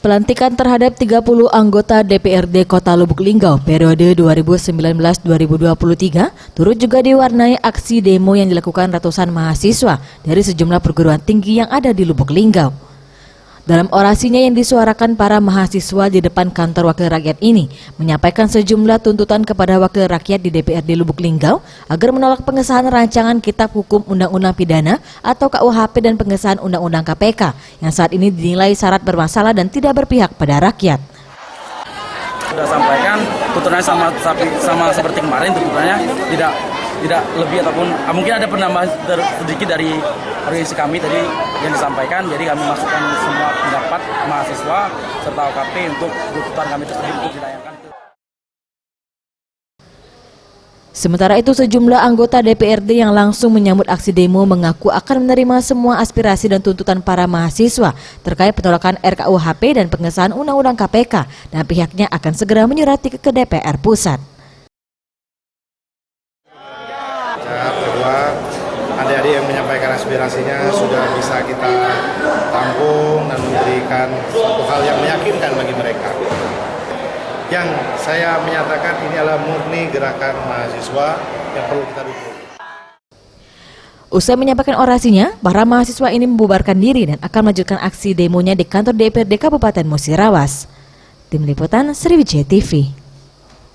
Pelantikan terhadap 30 anggota DPRD Kota Lubuk Linggau periode 2019-2023 turut juga diwarnai aksi demo yang dilakukan ratusan mahasiswa dari sejumlah perguruan tinggi yang ada di Lubuk Linggau. Dalam orasinya yang disuarakan para mahasiswa di depan kantor Wakil Rakyat ini, menyampaikan sejumlah tuntutan kepada Wakil Rakyat di DPRD Lubuk Linggau agar menolak pengesahan rancangan Kitab Hukum Undang-Undang Pidana atau KUHP dan pengesahan Undang-Undang KPK yang saat ini dinilai syarat bermasalah dan tidak berpihak pada rakyat. Sudah sampaikan tuntutannya sama seperti kemarin, tuntutannya tidak lebih ataupun mungkin ada penambahan sedikit dari organisasi kami tadi yang disampaikan. Jadi kami masukkan semua pendapat mahasiswa serta OKP untuk tuntutan kami tersebut untuk dilayangkan. Sementara itu, sejumlah anggota DPRD yang langsung menyambut aksi demo mengaku akan menerima semua aspirasi dan tuntutan para mahasiswa terkait penolakan RKUHP dan pengesahan Undang-Undang KPK, dan pihaknya akan segera menyurati ke DPR Pusat. Bahwa adik-adik yang menyampaikan aspirasinya sudah bisa kita tampung dan memberikan suatu hal yang meyakinkan bagi mereka. Yang saya menyatakan ini adalah murni gerakan mahasiswa yang perlu kita dukung. Usai menyampaikan orasinya, para mahasiswa ini membubarkan diri dan akan melanjutkan aksi demonya di kantor DPRD Kabupaten Musirawas. Tim Liputan Sriwijaya TV.